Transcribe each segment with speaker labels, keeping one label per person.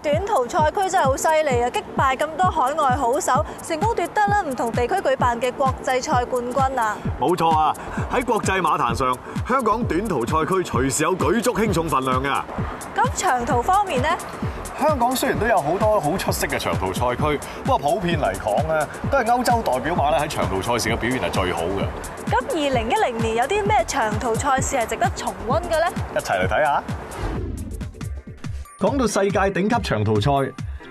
Speaker 1: 短途賽區真係好犀利啊！擊敗咁多海外好手，成功奪得唔同地區舉辦嘅國際賽冠軍啊！
Speaker 2: 冇錯啊！喺國際馬壇上，香港短途賽區隨時有舉足輕重份量㗎。
Speaker 1: 咁長途方面呢？
Speaker 2: 香港雖然都有好多好出色嘅長途賽區，不過普遍嚟講咧，都係歐洲代表馬咧喺長途賽事嘅表現係最好嘅。
Speaker 1: 咁2010年有啲咩長途賽事係值得重溫嘅咧？
Speaker 2: 一齊嚟睇下。講到世界頂級長途賽，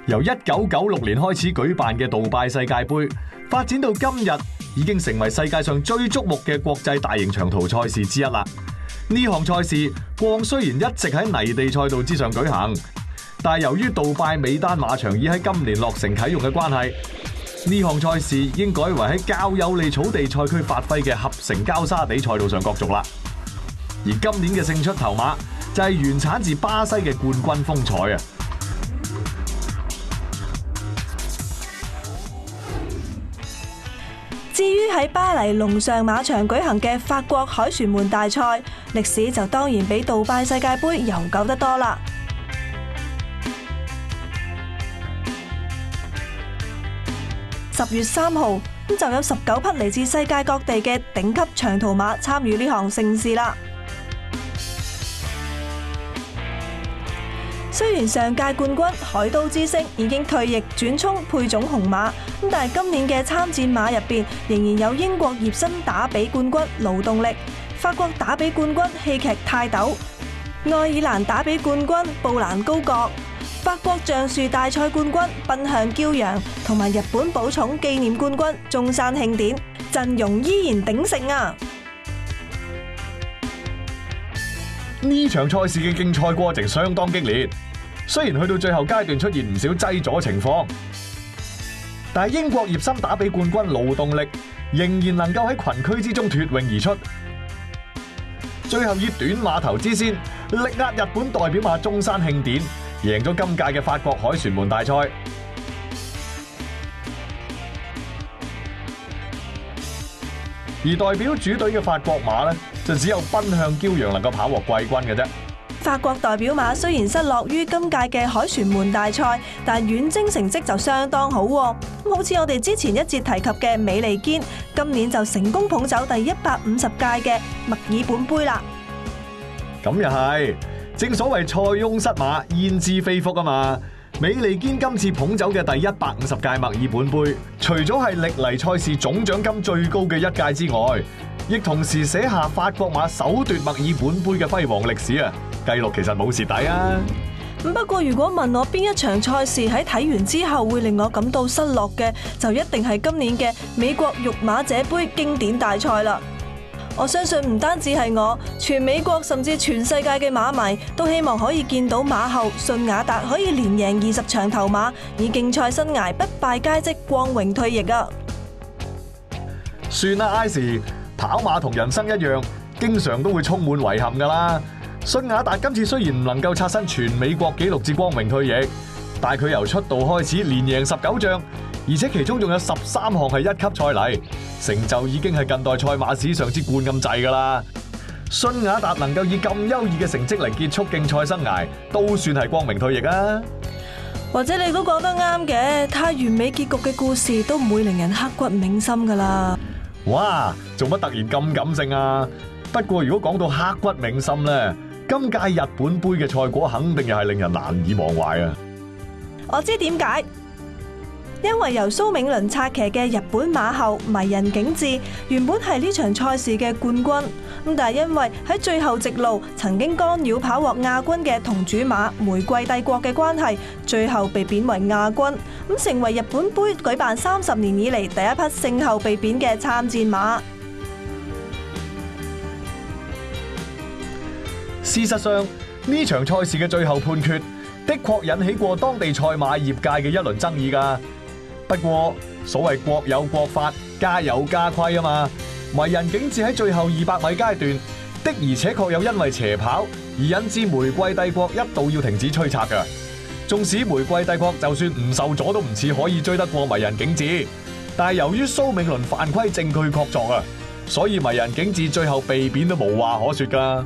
Speaker 2: 由1996年開始舉辦嘅杜拜世界盃，發展到今日已經成為世界上最矚目嘅國際大型長途賽事之一啦。呢項賽事過往雖然一直喺泥地賽道之上舉行，但係由於杜拜美丹馬場已喺今年落成啟用嘅關係，呢項賽事已經改為喺較有利草地賽區發揮嘅合成膠沙地賽道上角逐啦。而今年嘅勝出頭馬就係原產自巴西嘅冠軍風采啊！
Speaker 1: 至於喺巴黎龍上馬場舉行嘅法國凱旋門大賽，歷史就當然比杜拜世界盃悠久得多啦。10月3號就有19匹嚟自世界各地嘅頂級長途馬參與呢項盛事啦。雖然上屆冠軍海都之星已經退役轉衝配種紅馬，但係今年嘅參戰馬入邊仍然有英國葉森打比冠軍勞動力、法國打比冠軍戲劇泰斗、愛爾蘭打比冠軍布蘭高角、法國橡樹大賽冠軍奔向驕陽，同埋日本寶塚紀念冠軍中山慶典，陣容依然鼎盛啊！
Speaker 2: 呢場賽事嘅競賽過程相當激烈，雖然去到最後階段出現唔少擠阻情況，但係英國葉森打比冠軍勞動力仍然能夠喺群區之中脫穎而出，最後以短馬頭之先力壓日本代表馬中山慶典，贏咗今屆嘅法國凱旋門大賽。而代表主隊嘅法國馬呢，就只有奔向驕陽能夠跑獲季軍嘅啫。
Speaker 1: 法國代表馬雖然失落於今屆嘅凱旋門大賽，但遠征成績就相當好。咁好似我哋之前一節提及嘅美利堅，今年就成功捧走第150屆嘅墨爾本杯啦。
Speaker 2: 咁又係，正所謂塞翁失馬，焉知非福啊嘛！美利堅今次捧走嘅第150屆墨爾本杯，除咗係歷嚟賽事總獎金最高嘅一屆之外，亦同時寫下法國馬首奪墨爾本杯嘅輝煌歷史啊！計落其實冇蝕底啊！
Speaker 1: 不過如果問我邊一場賽事喺睇完之後會令我感到失落嘅，就一定係今年嘅美國育馬者杯經典大賽啦。我相信唔單止係我，全美國甚至全世界嘅馬迷都希望可以見到馬后信雅達可以連贏20場頭馬，以競賽生涯不敗佳績光榮退役啊！
Speaker 2: 算啦，Icy，跑馬同人生一樣，經常都會充滿遺憾噶啦。信雅達今次雖然唔能夠刷新全美國紀錄至光榮退役，但係佢由出道開始連贏19仗，而且其中仲有13項係一級賽例，成就已經係近代賽馬史上之冠咁滯噶啦。信雅達能夠以咁優異嘅成績嚟結束競賽生涯，都算係光榮退役啊！
Speaker 1: 或者你都講得啱嘅，太完美結局嘅故事都唔會令人刻骨銘心噶啦。
Speaker 2: 哇，做乜突然咁感性啊？不過如果講到刻骨銘心呢，今屆日本杯嘅賽果肯定又係令人難以忘懷啊！
Speaker 1: 我知點解。因為由蘇銘倫策騎嘅日本馬后迷人景致原本係呢場賽事嘅冠軍，咁但係因為喺最後直路曾經干擾跑獲亞軍嘅同主馬玫瑰帝國嘅關係，最後被貶為亞軍，咁成為日本杯舉辦30年以嚟第一匹勝後被貶嘅參戰馬。
Speaker 2: 事實上，呢場賽事嘅最後判決的確引起過當地賽馬業界嘅一輪爭議㗎。不過所謂國有國法，家有家規啊嘛。迷人景致喺最後200米階段的而且確有因為斜跑而引致玫瑰帝國一度要停止催策㗎。縱使玫瑰帝國就算唔受阻都唔似可以追得過迷人景致，但係由於蘇銘倫犯規證據確鑿啊，所以迷人景致最後被貶都無話可說㗎。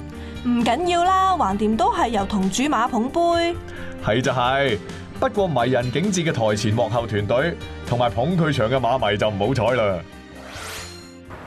Speaker 2: 唔
Speaker 1: 緊要啦，橫掂都係由同主馬捧杯。
Speaker 2: 係就係，不過迷人景致嘅台前幕後團隊同埋捧佢場嘅馬迷就唔好彩啦。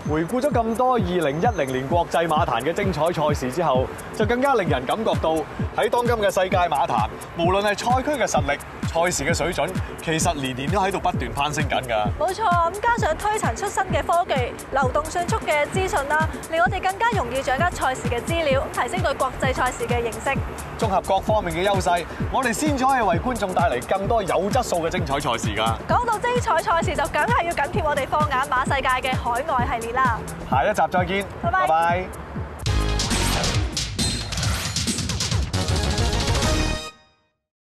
Speaker 2: 回顧咗咁多2010年國際馬壇嘅精彩賽事之後，就更加令人感覺到喺當今嘅世界馬壇，無論係賽區嘅實力、賽事嘅水準，其實年年都喺度不斷攀升緊㗎。
Speaker 1: 冇錯，咁加上推陳出新嘅科技、流動迅速嘅資訊啦，令我哋更加容易掌握賽事嘅資料，提升對國際賽事嘅認識。
Speaker 2: 綜合各方面嘅優勢，我哋先至可以為觀眾帶嚟更多有質素嘅精彩賽事㗎。
Speaker 1: 講到精彩賽事，就梗係要緊貼我哋放眼馬世界嘅海外系列啦。
Speaker 2: 下一集再見，
Speaker 1: 拜拜。
Speaker 2: 拜拜。